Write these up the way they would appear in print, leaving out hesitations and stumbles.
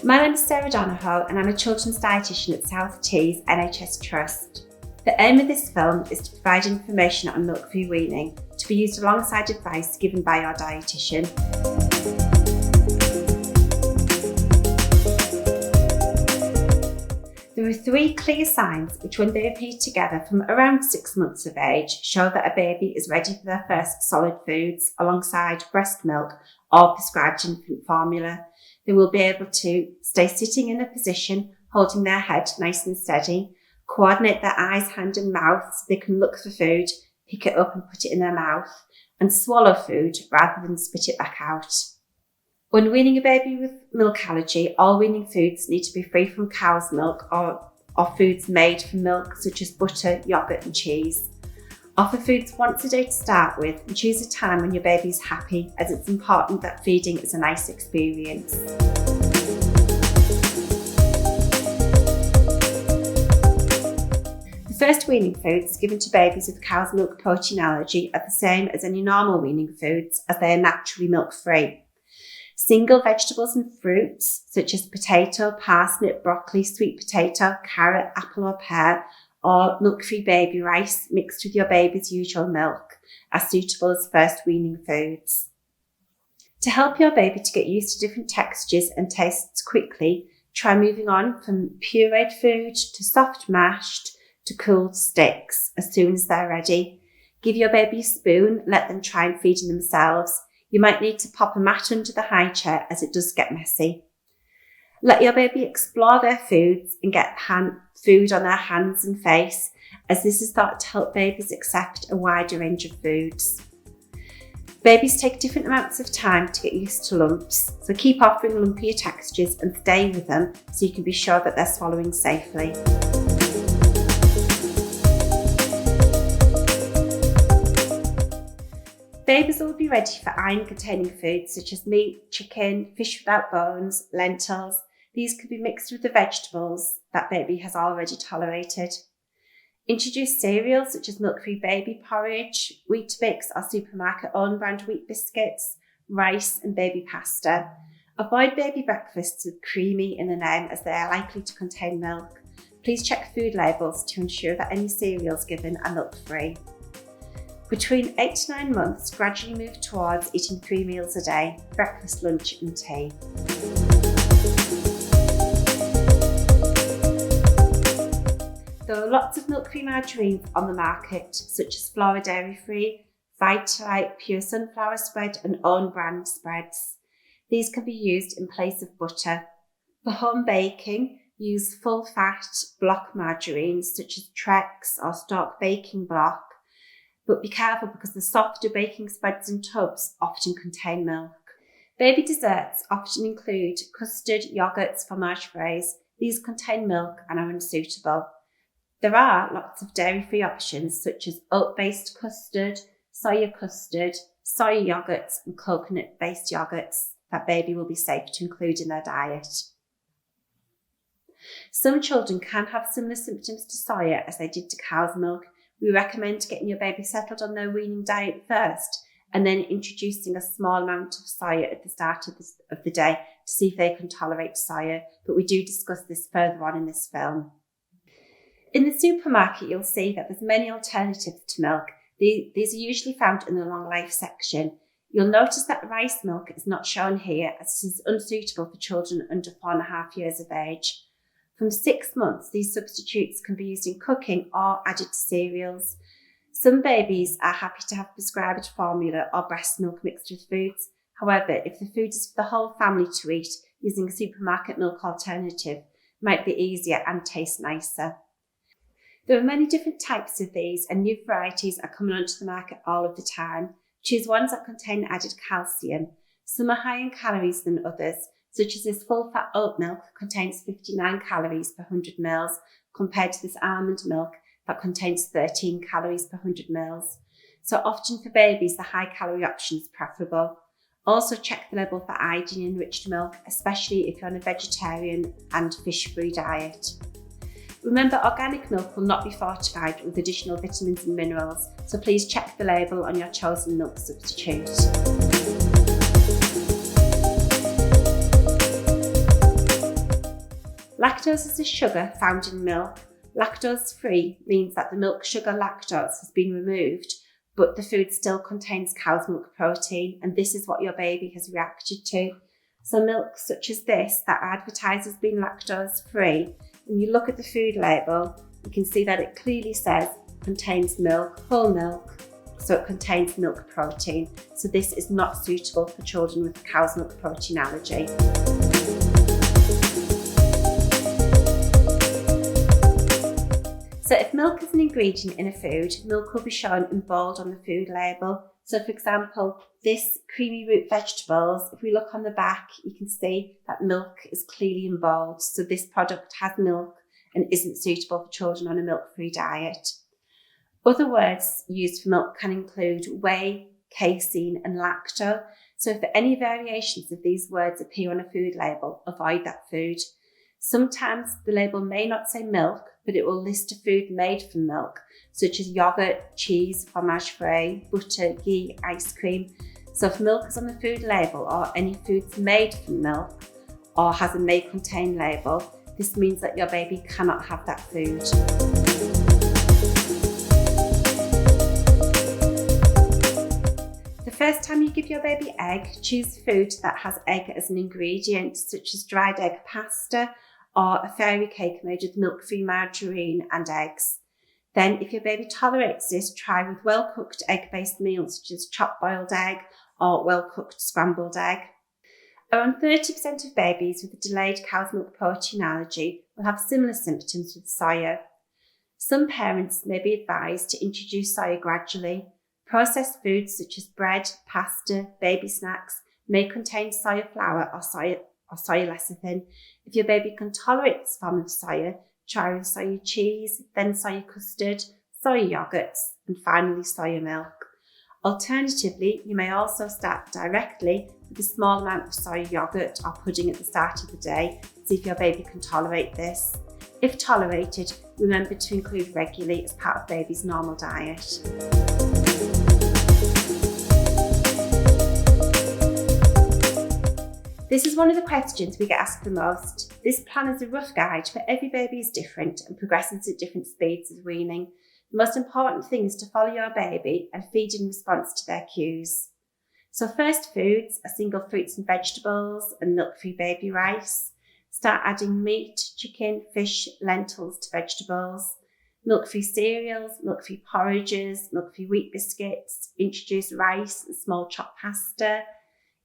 My name is Sarah Donohoe and I'm a children's dietitian at South Tees NHS Trust. The aim of this film is to provide information on milk-free weaning to be used alongside advice given by our dietitian. There are 3 clear signs which, when they repeat together from around 6 months of age, show that a baby is ready for their first solid foods alongside breast milk or prescribed infant formula. They will be able to stay sitting in a position, holding their head nice and steady, coordinate their eyes, hand and mouth so they can look for food, pick it up and put it in their mouth, and swallow food rather than spit it back out. When weaning a baby with milk allergy, all weaning foods need to be free from cow's milk or foods made from milk such as butter, yoghurt and cheese. Offer foods once a day to start with and choose a time when your baby is happy, as it's important that feeding is a nice experience. The first weaning foods given to babies with cow's milk protein allergy are the same as any normal weaning foods, as they are naturally milk-free. Single vegetables and fruits such as potato, parsnip, broccoli, sweet potato, carrot, apple or pear, or milk-free baby rice mixed with your baby's usual milk are suitable as first weaning foods. To help your baby to get used to different textures and tastes quickly, try moving on from pureed food to soft mashed to cooled sticks as soon as they're ready. Give your baby a spoon, let them try and feed themselves. You might need to pop a mat under the high chair as it does get messy. Let your baby explore their foods and get food on their hands and face, as this is thought to help babies accept a wider range of foods. Babies take different amounts of time to get used to lumps, so keep offering lumpier textures and stay with them so you can be sure that they're swallowing safely. Babies will be ready for iron-containing foods such as meat, chicken, fish without bones, lentils. These can be mixed with the vegetables that baby has already tolerated. Introduce cereals such as milk-free baby porridge, Weetabix or supermarket own-brand wheat biscuits, rice and baby pasta. Avoid baby breakfasts with creamy in the name, as they are likely to contain milk. Please check food labels to ensure that any cereals given are milk-free. Between 8 to 9 months, gradually move towards eating 3 meals a day: breakfast, lunch and tea. There are lots of milk-free margarines on the market, such as Flora dairy-free, Vitalite, pure sunflower spread and own brand spreads. These can be used in place of butter. For home baking, use full-fat block margarines such as Trex or Stork baking block, but be careful because the softer baking spreads and tubs often contain milk. Baby desserts often include custard, yogurts, fromage fraise. These contain milk and are unsuitable. There are lots of dairy-free options such as oat-based custard, soy yogurts and coconut-based yogurts that baby will be safe to include in their diet. Some children can have similar symptoms to soya as they did to cow's milk. We recommend getting your baby settled on their weaning diet first and then introducing a small amount of soya at the start of the day to see if they can tolerate soya, but we do discuss this further on in this film. In the supermarket, you'll see that there's many alternatives to milk. These are usually found in the long life section. You'll notice that rice milk is not shown here, as it is unsuitable for children under 4.5 years of age. From 6 months, these substitutes can be used in cooking or added to cereals. Some babies are happy to have prescribed formula or breast milk mixed with foods. However, if the food is for the whole family to eat, using a supermarket milk alternative might be easier and taste nicer. There are many different types of these, and new varieties are coming onto the market all of the time. Choose ones that contain added calcium. Some are higher in calories than others, such as this full-fat oat milk contains 59 calories per 100 ml, compared to this almond milk that contains 13 calories per 100 ml. So often for babies, the high-calorie option is preferable. Also check the label for iodine-enriched milk, especially if you're on a vegetarian and fish-free diet. Remember, organic milk will not be fortified with additional vitamins and minerals, so please check the label on your chosen milk substitute. Lactose is a sugar found in milk. Lactose-free means that the milk sugar lactose has been removed, but the food still contains cow's milk protein, and this is what your baby has reacted to. So milk such as this that advertises being lactose-free, when you look at the food label, you can see that it clearly says contains milk, whole milk, so it contains milk protein. So this is not suitable for children with a cow's milk protein allergy. So if milk is an ingredient in a food, milk will be shown in bold on the food label. So for example, this creamy root vegetables, if we look on the back, you can see that milk is clearly in bold. So this product has milk and isn't suitable for children on a milk-free diet. Other words used for milk can include whey, casein and lacto. So if any variations of these words appear on a food label, avoid that food. Sometimes the label may not say milk, but it will list a food made from milk, such as yogurt, cheese, fromage frais, butter, ghee, ice cream. So if milk is on the food label or any foods made from milk or has a may contain label, this means that your baby cannot have that food. The first time you give your baby egg, choose food that has egg as an ingredient, such as dried egg pasta, or a fairy cake made with milk-free margarine and eggs. Then, if your baby tolerates this, try with well-cooked egg-based meals such as chopped boiled egg or well-cooked scrambled egg. Around 30% of babies with a delayed cow's milk protein allergy will have similar symptoms with soya. Some parents may be advised to introduce soya gradually. Processed foods such as bread, pasta, baby snacks may contain soya flour or soya lecithin. If your baby can tolerate this form of soya, try with soya cheese, then soya custard, soya yogurts, and finally soya milk. Alternatively, you may also start directly with a small amount of soya yogurt or pudding at the start of the day, see if your baby can tolerate this. If tolerated, remember to include regularly as part of baby's normal diet. This is one of the questions we get asked the most. This plan is a rough guide, but every baby is different and progresses at different speeds of weaning. The most important thing is to follow your baby and feed in response to their cues. So first foods are single fruits and vegetables and milk-free baby rice. Start adding meat, chicken, fish, lentils to vegetables. Milk-free cereals, milk-free porridges, milk-free wheat biscuits. Introduce rice and small chopped pasta.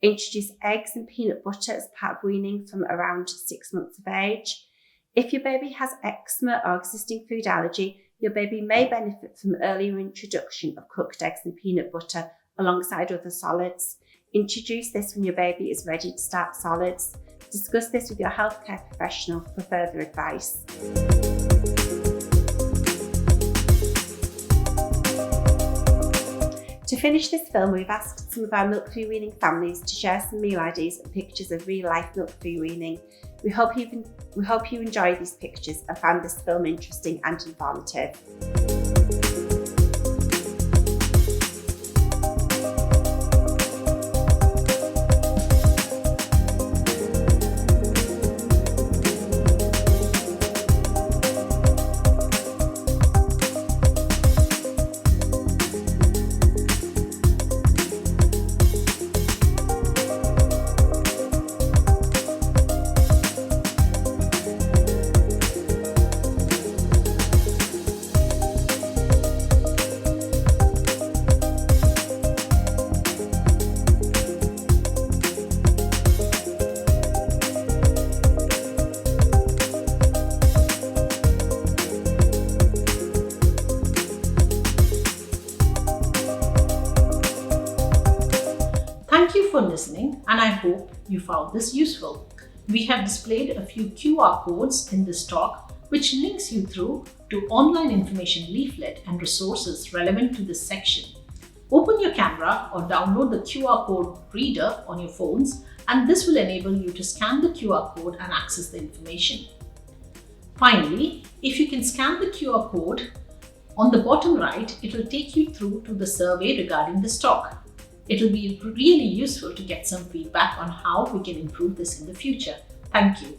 Introduce eggs and peanut butter as part of weaning from around 6 months of age. If your baby has eczema or existing food allergy, your baby may benefit from earlier introduction of cooked eggs and peanut butter alongside other solids. Introduce this when your baby is ready to start solids. Discuss this with your healthcare professional for further advice. To finish this film, we've asked some of our milk-free weaning families to share some meal IDs and pictures of real-life milk-free weaning. We hope you enjoyed these pictures and found this film interesting and informative. Thank you for listening, and I hope you found this useful. We have displayed a few QR codes in this talk which links you through to online information leaflet and resources relevant to this section. Open your camera or download the QR code reader on your phones, and this will enable you to scan the QR code and access the information. Finally, if you can scan the QR code, on the bottom right, it will take you through to the survey regarding this talk. It will be really useful to get some feedback on how we can improve this in the future. Thank you.